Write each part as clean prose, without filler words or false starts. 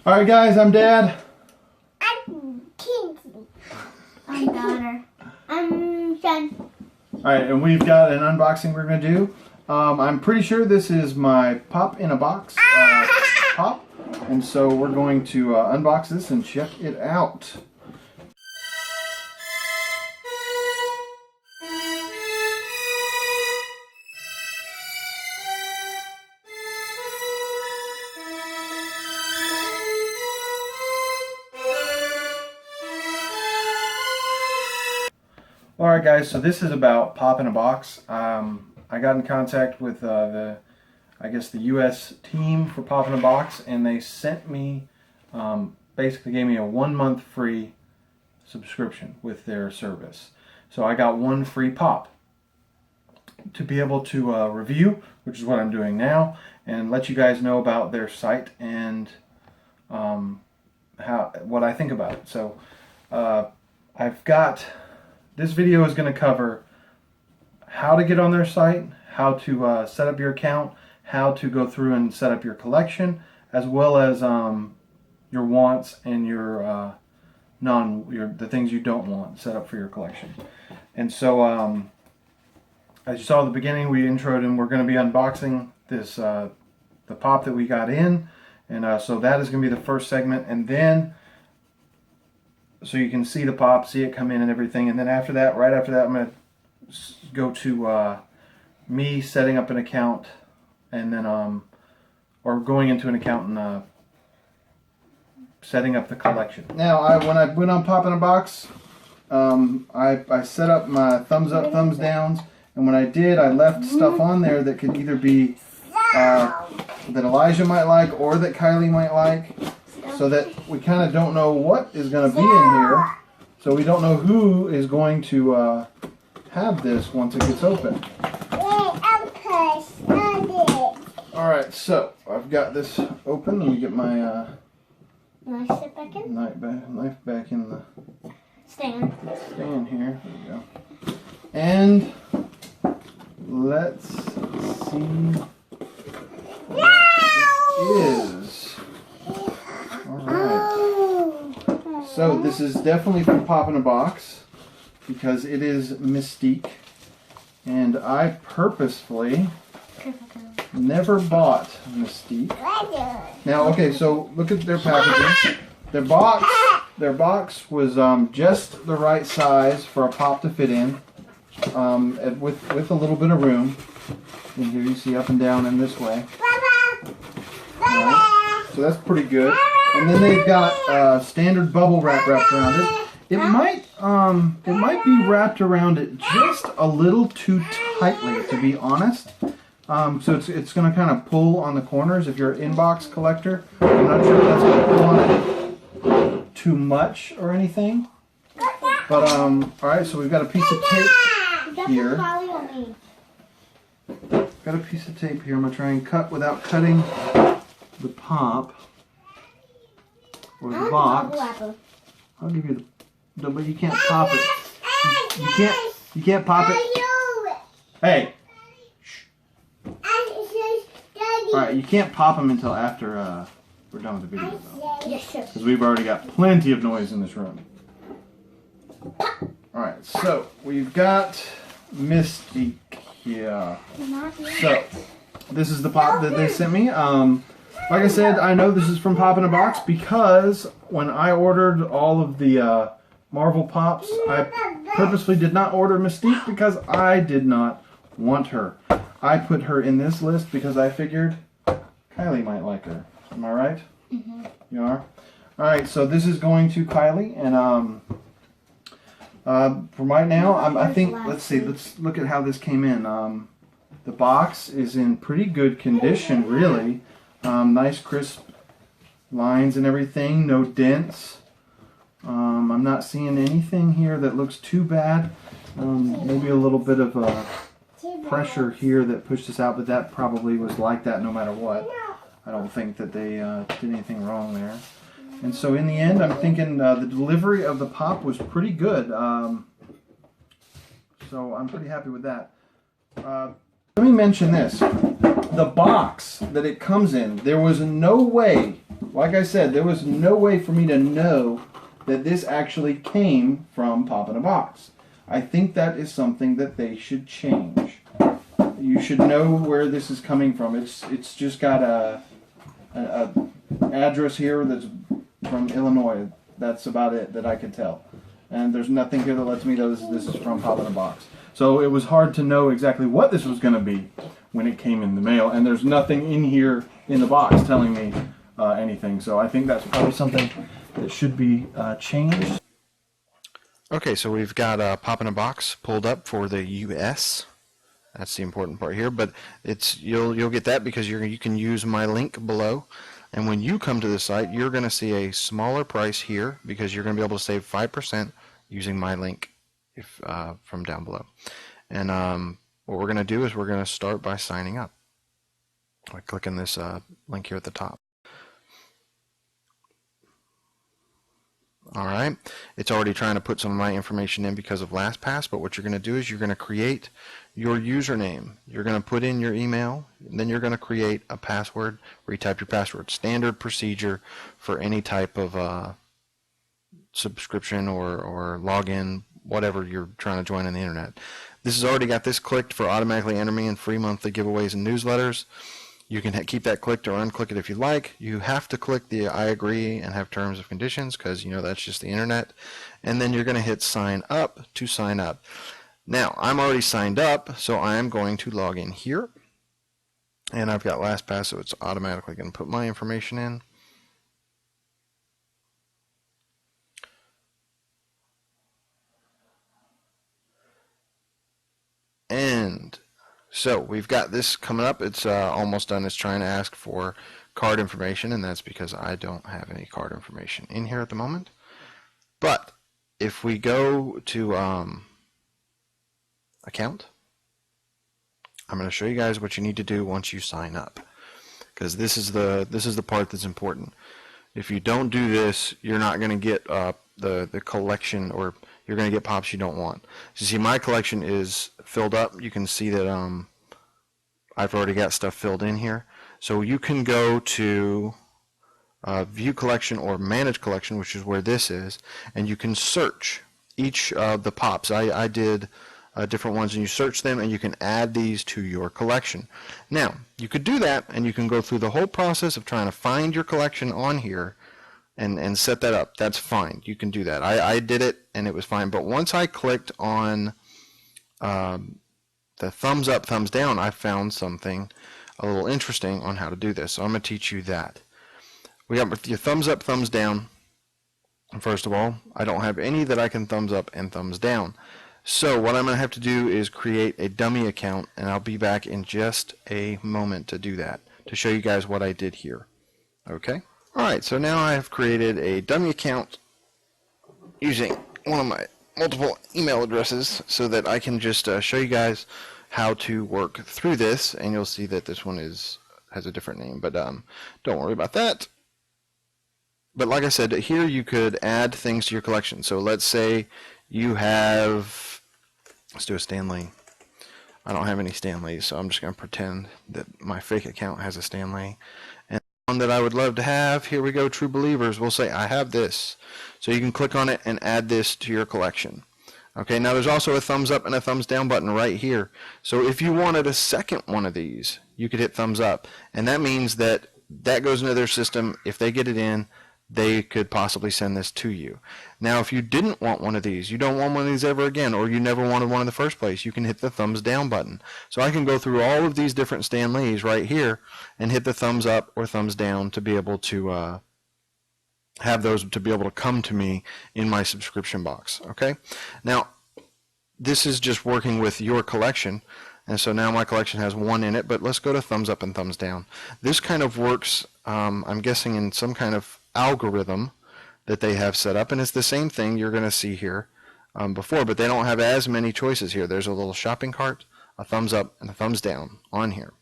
Alright guys, I'm Dad. I'm Kinsey. I'm Daughter. I'm Son. Alright, and we've got an unboxing we're going to do. I'm pretty sure this is my Pop in a Box pop. And so we're going to unbox this and check it out. Alright guys, so this is about Pop in a Box. I got in contact with the US team for Pop in a Box, and they sent me, basically gave me a 1-month free subscription with their service. So I got one free Pop to be able to review, which is what I'm doing now, and let you guys know about their site and what I think about it. So this video is going to cover how to get on their site, how to set up your account, how to go through and set up your collection, as well as your wants and your the things you don't want set up for your collection. And so as you saw at the beginning, we introed and we're going to be unboxing this the Pop that we got in, and so that is going to be the first segment, and then so you can see the Pop, see it come in and everything. And then after that, right after that, I'm going to go to me setting up an account, and then or going into an account and setting up the collection. Now, when I went on Pop in a Box, I set up my thumbs up, thumbs downs, and when I did, I left stuff on there that could either be that Elijah might like or that Kylie might like, so that we kind of don't know what is going to be in here. So we don't know who is going to have this once it gets open. Alright, so I've got this open. Let me get my Sit back in? knife back in the Stand here. There we go. And let's see what it is. Alright. So this is definitely from Pop in a Box because it is Mystique. And I purposefully never bought Mystique. Now, okay, so look at their packaging. Their box was just the right size for a Pop to fit in, with a little bit of room. And here you see up and down in this way. Right. So that's pretty good. And then they've got standard bubble wrap wrapped around it. It might be wrapped around it just a little too tightly, to be honest. So it's going to kind of pull on the corners if you're an inbox collector. I'm not sure if that's going to pull on it too much or anything. But alright, so we've got a piece of tape here. Got a piece of tape here. I'm going to try and cut without cutting the Pop or the box. I'll give you the, but you can't pop it. You can't pop it. Hey. Alright, you can't pop them until after we're done with the video, though. Yes, sir. Because we've already got plenty of noise in this room. Alright, so we've got Mystique here. So, this is the Pop that they sent me. Like I said, I know this is from Pop in a Box because when I ordered all of the Marvel Pops, I purposely did not order Mystique because I did not want her. I put her in this list because I figured Kylie might like her. Am I right? Mm-hmm. You are? Alright, so this is going to Kylie, and for right now, I think, let's see, let's look at how this came in. The box is in pretty good condition, really. Nice crisp lines and everything, no dents. I'm not seeing anything here that looks too bad. Maybe a little bit of pressure here that pushed this out, but that probably was like that no matter what. I don't think that they did anything wrong there. And so in the end, I'm thinking the delivery of the Pop was pretty good. So I'm pretty happy with that. Let me mention this. The box that it comes in, there was no way like I said, there was no way for me to know that this actually came from Pop in a Box. I think that is something that they should change. You should know where this is coming from. It's just got a address here that's from Illinois. That's about it that I could tell. And there's nothing here that lets me know this is from Pop in a Box. So it was hard to know exactly what this was going to be when it came in the mail. And there's nothing in here in the box telling me anything. So I think that's probably something that should be changed. Okay, so we've got Pop in a Box pulled up for the US. That's the important part here, but it's you'll get that because you can use my link below. And when you come to the site, you're going to see a smaller price here because you're going to be able to save 5% using my link from down below. And what we're going to do is we're going to start by signing up by clicking this link here at the top. Alright, it's already trying to put some of my information in because of LastPass, but what you're going to do is you're going to create your username. You're going to put in your email, and then you're going to create a password where you type your password. Standard procedure for any type of subscription or login, whatever you're trying to join on the internet. This has already got this clicked for automatically enter me in free monthly giveaways and newsletters. You can keep that clicked or unclick it if you like. You have to click the I agree and have terms of conditions because that's just the internet. And then you're going to hit sign up to sign up. Now, I'm already signed up, so I'm going to log in here. And I've got LastPass, so it's automatically going to put my information in. And so we've got this coming up. It's almost done. It's trying to ask for card information, and that's because I don't have any card information in here at the moment. But if we go to account, I'm going to show you guys what you need to do once you sign up, because this is the part that's important. If you don't do this, you're not going to get the collection, or you're going to get pops you don't want. So you see, my collection is filled up. You can see that I've already got stuff filled in here. So you can go to view collection or manage collection, which is where this is, and you can search each of the pops. I did different ones, and you search them, and you can add these to your collection. Now, you could do that, and you can go through the whole process of trying to find your collection on here and set that up. That's fine. You can do that. I did it, and it was fine. But once I clicked on the thumbs up, thumbs down, I found something a little interesting on how to do this. So I'm going to teach you that. We got your thumbs up, thumbs down. First of all, I don't have any that I can thumbs up and thumbs down. So what I'm going to have to do is create a dummy account, and I'll be back in just a moment to do that, to show you guys what I did here. Okay? Alright, so now I have created a dummy account using one of my multiple email addresses so that I can just show you guys how to work through this, and you'll see that this one has a different name, but don't worry about that. But like I said, here you could add things to your collection. So let's say you have, let's do a Stan Lee. I don't have any Stan Lees, so I'm just going to pretend that my fake account has a Stan Lee. And one that I would love to have, here we go, True Believers. We'll say I have this. So you can click on it and add this to your collection. Okay, now there's also a thumbs up and a thumbs down button right here. So if you wanted a second one of these, you could hit thumbs up. And that means that that goes into their system. If they get it in, they could possibly send this to you. Now, if you didn't want one of these, you don't want one of these ever again, or you never wanted one in the first place, you can hit the thumbs down button. So I can go through all of these different Stan Lees right here and hit the thumbs up or thumbs down to be able to have those to be able to come to me in my subscription box. Okay? Now, this is just working with your collection. And so now my collection has one in it, but let's go to thumbs up and thumbs down. This kind of works, I'm guessing, in some kind of algorithm that they have set up, and it's the same thing you're going to see here before, but they don't have as many choices here. There's a little shopping cart, a thumbs up, and a thumbs down on here.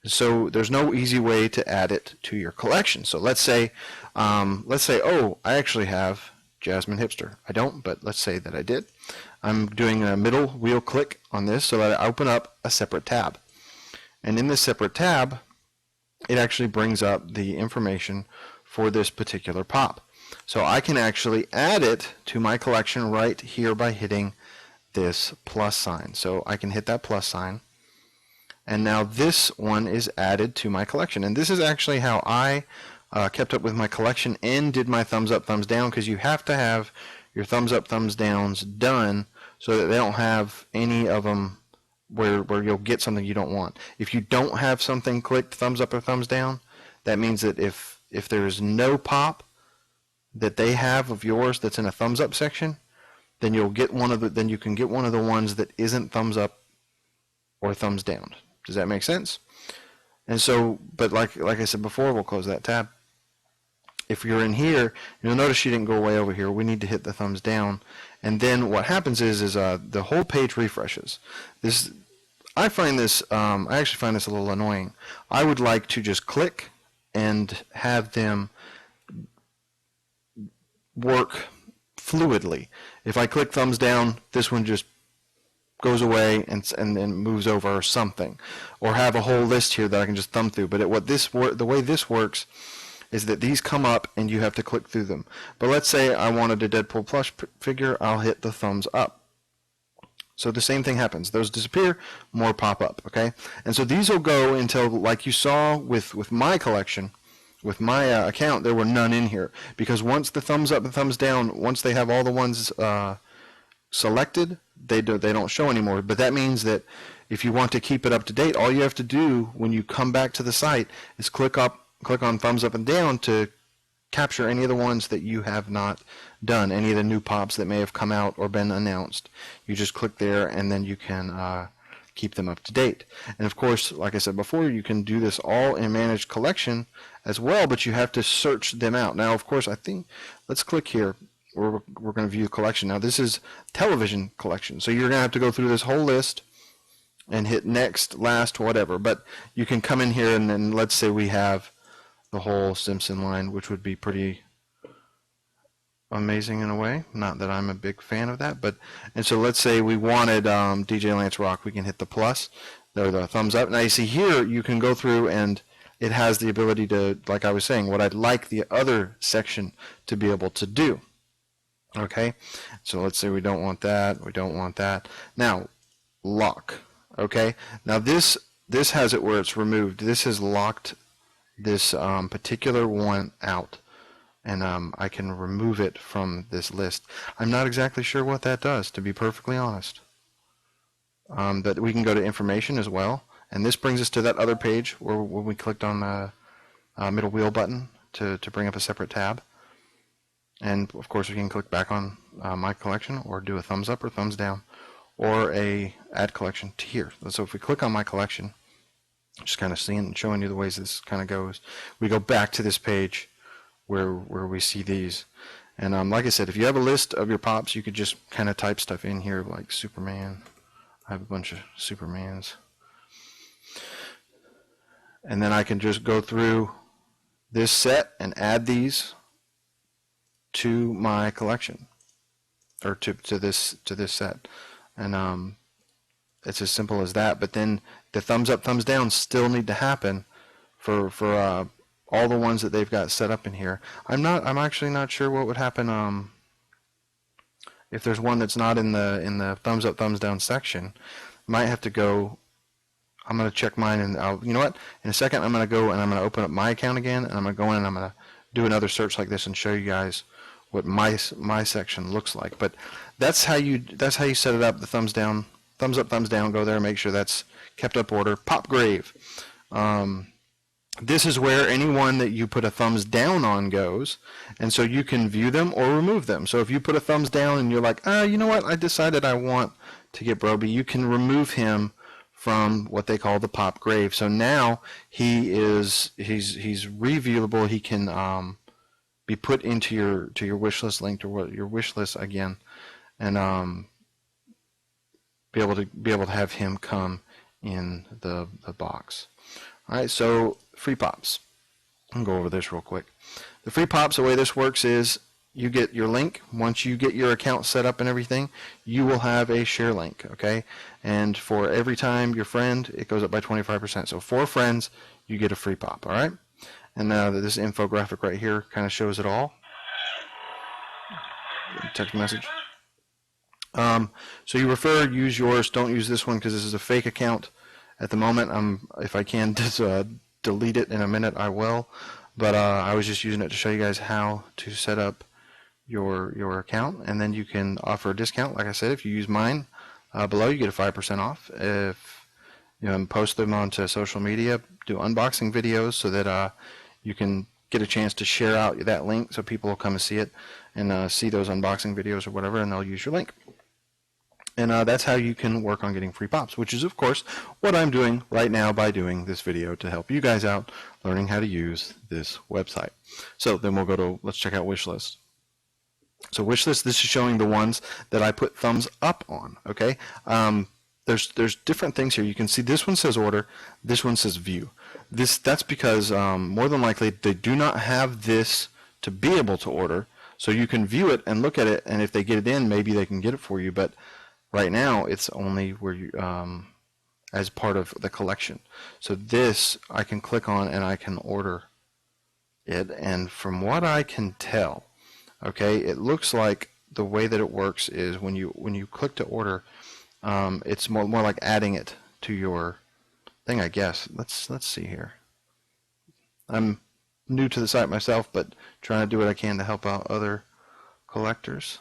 So there's no easy way to add it to your collection. So let's say, oh, I actually have Jasmine Hipster. I don't, but let's say that I did. I'm doing a middle wheel click on this so that I open up a separate tab. And in this separate tab, it actually brings up the information for this particular pop. So I can actually add it to my collection right here by hitting this plus sign. So I can hit that plus sign, and now this one is added to my collection. And this is actually how I kept up with my collection and did my thumbs up, thumbs down, because you have to have your thumbs up, thumbs downs done so that they don't have any of them where you'll get something you don't want. If you don't have something clicked thumbs up or thumbs down, that means that if there's no pop that they have of yours that's in a thumbs up section, then you can get one of the ones that isn't thumbs up or thumbs down. Does that make sense? And so, but like I said before, we'll close that tab. If you're in here, you'll notice she didn't go way over here. We need to hit the thumbs down, and then what happens is the whole page refreshes. I actually find this a little annoying. I would like to just click and have them work fluidly. If I click thumbs down, this one just goes away and then moves over or something, or have a whole list here that I can just thumb through. But the way this works is that these come up and you have to click through them. But let's say I wanted a Deadpool plush figure, I'll hit the thumbs up. So the same thing happens. Those disappear, more pop up, okay? And so these will go until, like you saw with my collection, with my account, there were none in here. Because once the thumbs up and thumbs down, once they have all the ones selected, they don't show anymore. But that means that if you want to keep it up to date, all you have to do when you come back to the site is click on thumbs up and down to capture any of the ones that you have not done, any of the new pops that may have come out or been announced. You just click there and then you can keep them up to date. And of course, like I said before, you can do this all in Manage Collection as well, but you have to search them out. Now, of course, let's click here. We're going to view collection. Now, this is television collection, so you're going to have to go through this whole list and hit next, last, whatever. But you can come in here and then let's say we have the whole Simpson line, which would be pretty amazing in a way. Not that I'm a big fan of that, and so let's say we wanted DJ Lance Rock. We can hit the plus, or the thumbs up. Now you see here, you can go through and it has the ability to, like I was saying, what I'd like the other section to be able to do. Okay, so let's say we don't want that. We don't want that. Now, lock. Okay, now this has it where it's removed. This has locked this particular one out, and I can remove it from this list. I'm not exactly sure what that does, to be perfectly honest. But we can go to information as well, and this brings us to that other page where when we clicked on the middle wheel button to bring up a separate tab. And of course we can click back on my collection, or do a thumbs up or thumbs down, or a add collection to here. So if we click on my collection, just kind of seeing and showing you the ways this kind of goes, we go back to this page where we see these. And like I said, if you have a list of your pops, you could just kind of type stuff in here like Superman. I have a bunch of Supermans. And then I can just go through this set and add these to my collection, or to this set. And it's as simple as that. But then the thumbs up, thumbs down still need to happen for all the ones that they've got set up in here. I'm actually not sure what would happen if there's one that's not in the thumbs up, thumbs down section. Might have to go. I'm going to check mine, and you know what? In a second, I'm going to go and I'm going to open up my account again, and I'm going to go in and I'm going to do another search like this and show you guys what my section looks like. But that's how you set it up. The thumbs down, thumbs up, thumbs down. Go there, make sure that's kept up order. Popgrave. This is where anyone that you put a thumbs down on goes, and so you can view them or remove them. So if you put a thumbs down and you're like, you know what, I decided I want to get Broby, you can remove him from what they call the Popgrave. So now he's reviewable. He can be put into your wish list, linked to your wish list again, and be able to have him come in the box. All right, so free pops. I'll go over this real quick. The free pops, the way this works is you get your link. Once you get your account set up and everything, you will have a share link, okay? And for every time your friend, it goes up by 25%. So 4 friends, you get a free pop, all right? And this infographic right here kind of shows it all. Text message. So you use yours. Don't use this one because this is a fake account at the moment. If I can just delete it in a minute, I will. But I was just using it to show you guys how to set up your account, and then you can offer a discount. Like I said, if you use mine below, you get a 5% off. If post them onto social media, do unboxing videos so that you can get a chance to share out that link so people will come and see it and see those unboxing videos or whatever, and they'll use your link. And that's how you can work on getting free pops, which is, of course, what I'm doing right now by doing this video to help you guys out learning how to use this website. So then we'll go to, let's check out Wishlist. So Wishlist, this is showing the ones that I put thumbs up on, okay? There's different things here. You can see this one says order, this one says view. That's because more than likely they do not have this to be able to order, so you can view it and look at it, and if they get it in, maybe they can get it for you, but right now it's only where you as part of the collection. So this I can click on and I can order it, and from what I can tell, okay, it looks like the way that it works is when you click to order, it's more like adding it to your thing, I guess. Let's see here. I'm new to the site myself, but trying to do what I can to help out other collectors.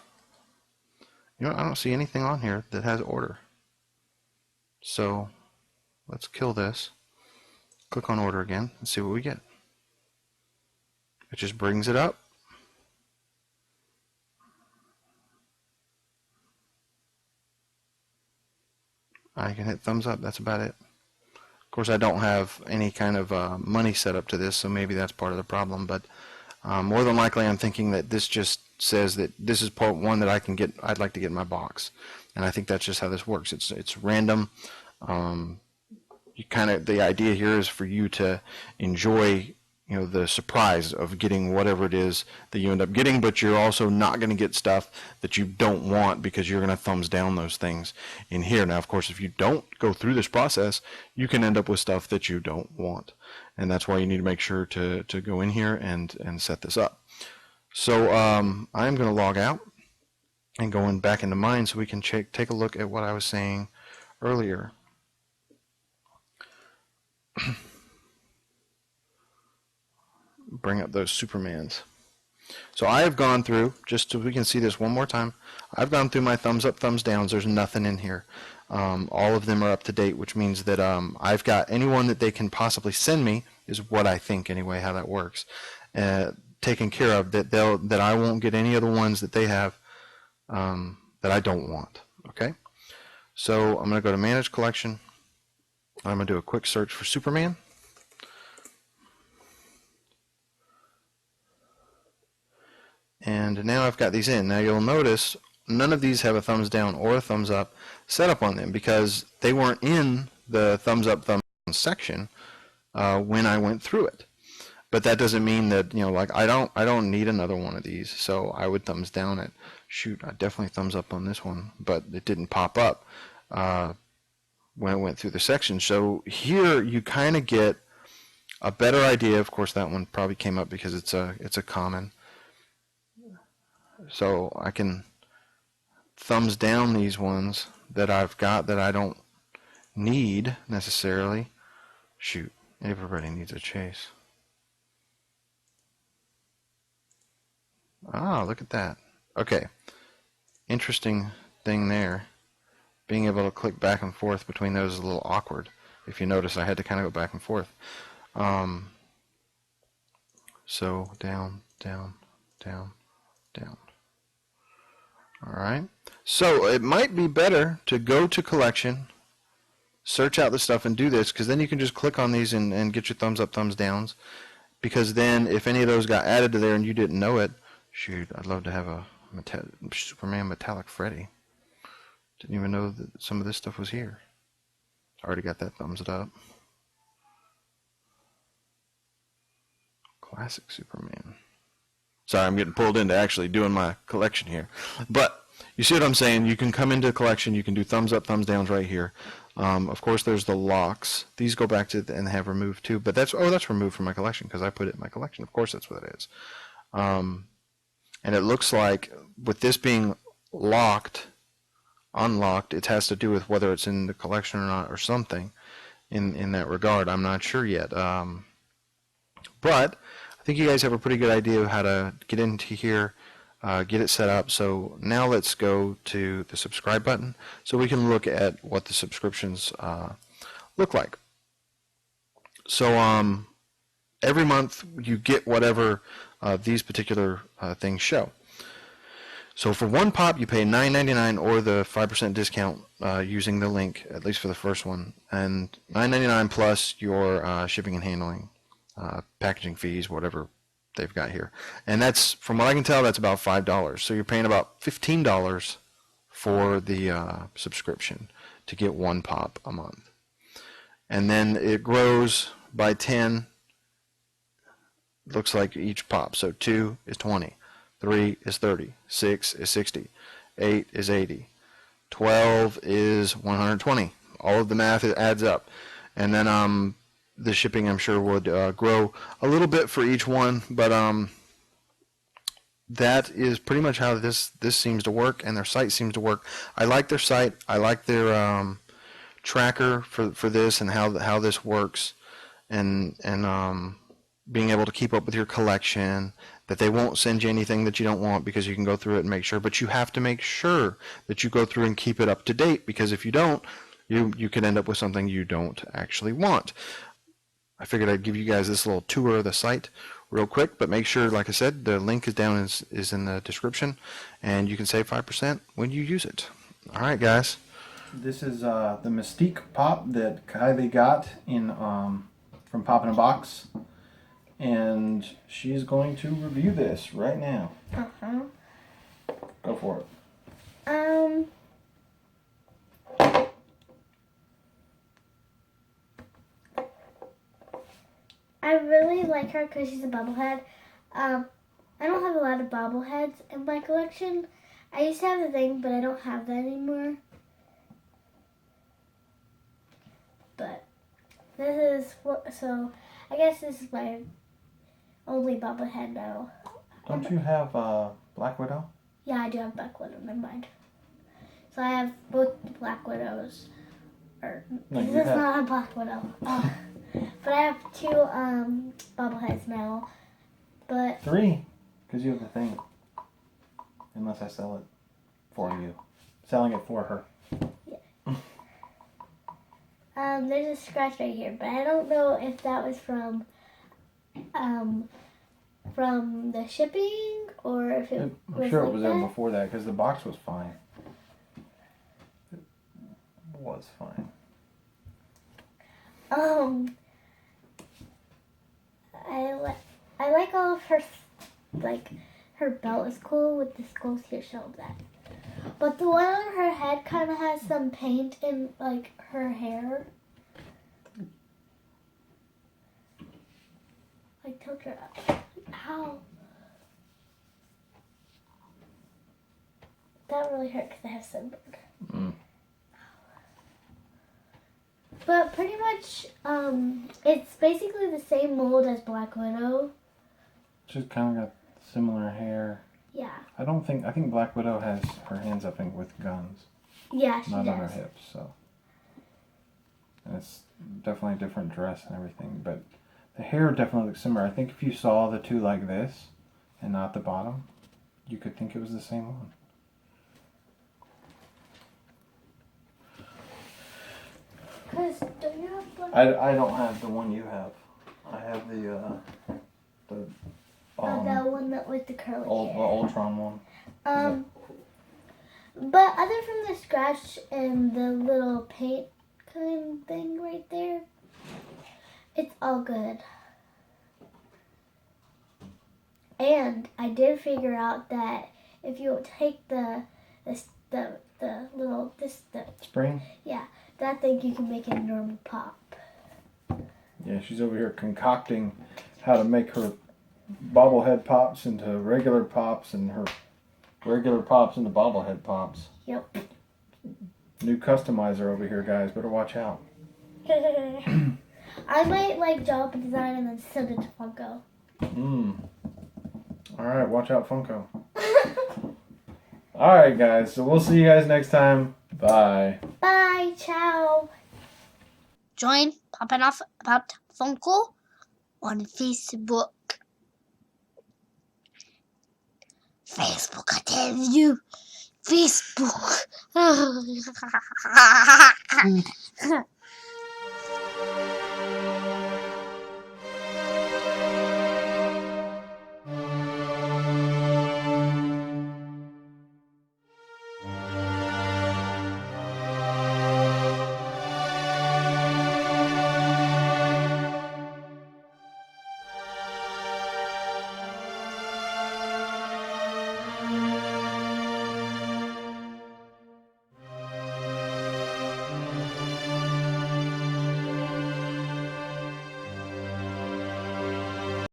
I don't see anything on here that has order. So let's kill this. Click on order again and see what we get. It just brings it up. I can hit thumbs up. That's about it. Of course, I don't have any kind of money set up to this, so maybe that's part of the problem. But more than likely, I'm thinking that this just says that this is part one that I'd like to get in my box, and I think that's just how this works. It's random. The idea here is for you to enjoy the surprise of getting whatever it is that you end up getting, but you're also not going to get stuff that you don't want because you're going to thumbs down those things in here. Now, of course, if you don't go through this process, you can end up with stuff that you don't want, and that's why you need to make sure to go in here and set this up. So I'm going to log out and go back into mine so we can take a look at what I was saying earlier. Bring up those Supermans. So I have gone through, just so we can see this one more time, I've gone through my thumbs up, thumbs downs. There's nothing in here. All of them are up to date, which means that I've got anyone that they can possibly send me, is what I think anyway, how that works, taken care of, that I won't get any of the ones that they have that I don't want. Okay? So I'm going to go to Manage Collection. I'm going to do a quick search for Superman. And now I've got these in. Now you'll notice none of these have a thumbs down or a thumbs up set up on them because they weren't in the thumbs up, thumbs down section when I went through it. But that doesn't mean that, like I don't need another one of these, so I would thumbs down it. Shoot, I definitely thumbs up on this one, but it didn't pop up when it went through the section. So here you kind of get a better idea. Of course, that one probably came up because it's a common. So I can thumbs down these ones that I've got that I don't need necessarily. Shoot, everybody needs a chase. Ah, look at that. Okay, interesting thing there. Being able to click back and forth between those is a little awkward. If you notice, I had to kind of go back and forth. So down, down, down, down. Alright, so it might be better to go to collection, search out the stuff and do this, because then you can just click on these and get your thumbs up, thumbs downs, because then if any of those got added to there and you didn't know it, shoot, I'd love to have a Superman Metallic Freddy. Didn't even know that some of this stuff was here. Already got that thumbs up. Classic Superman. Sorry, I'm getting pulled into actually doing my collection here. But you see what I'm saying? You can come into collection, you can do thumbs up, thumbs downs right here. Of course, there's the locks. These go back to and have removed too, but that's removed from my collection because I put it in my collection. Of course, that's what it is. And it looks like with this being unlocked, it has to do with whether it's in the collection or not, or something in that regard. I'm not sure yet. But I think you guys have a pretty good idea of how to get into here, get it set up. So now let's go to the subscribe button so we can look at what the subscriptions look like. So every month you get whatever these particular things show. So for one pop, you pay $9.99 or the 5% discount using the link, at least for the first one, and $9.99 plus your shipping and handling, packaging fees, whatever they've got here. And that's, from what I can tell, that's about $5. So you're paying about $15 for the subscription to get one pop a month. And then it grows by 10. Looks like each pop. So 2 is 20. 3 is 30, 6 is 60, 8 is 80, 12 is 120. All of the math adds up. And then the shipping, I'm sure, would grow a little bit for each one, but that is pretty much how this seems to work, and their site seems to work. I like their site. I like their tracker for this and how this works, and being able to keep up with your collection, that they won't send you anything that you don't want because you can go through it and make sure. But you have to make sure that you go through and keep it up to date, because if you don't, you could end up with something you don't actually want. I figured I'd give you guys this little tour of the site real quick, but make sure, like I said, the link is down is in the description, and you can save 5% when you use it. All right, guys. This is the Mystique pop that Kylie got in from Pop in a Box. And she's going to review this right now. Go for it. I really like her because she's a bobblehead. I don't have a lot of bobbleheads in my collection. I used to have the thing, but I don't have that anymore. But this is so I guess this is my only bobblehead now. Don't you have Black Widow? Yeah, I do have Black Widow, never mind. So I have both Black Widows. No, This is not a Black Widow. But I have 2 bobbleheads now. But 3, because you have the thing. Unless I sell it for you. Selling it for her. Yeah. There's a scratch right here, but I don't know if that was from the shipping or if it was I'm sure like it was there that. before that, because the box was fine. It was fine. I like all of her, like, her belt is cool with the skulls here, show that. But the one on her head kind of has some paint in, like, her hair. Like, tilt her up. Ow. That really hurt because I have sunburn. But pretty much, it's basically the same mold as Black Widow. She's kind of got similar hair. Yeah. I think Black Widow has her hands up with guns. Yeah, she not does. on her hips, so. And it's definitely a different dress and everything, but the hair definitely looks similar. I think if you saw the two like this and not the bottom, you could think it was the same one. Cause don't you have Black? I don't have the one you have. I have the that one that with the curly hair. Ultron one. But other from the scratch and the little paint kind of thing right there, it's all good. And I did figure out that if you take the little Spring? Yeah, that thing you can make it a normal pop. Yeah, she's over here concocting how to make her bobblehead pops into regular pops and her regular pops into bobblehead pops. Yep. New customizer over here, guys. Better watch out. I might like draw up a design and then send it to Funko. Alright, watch out, Funko. Alright, guys. So we'll see you guys next time. Bye. Bye, ciao. Join Popping Off About Funko on Facebook. Facebook, I tell you. Facebook.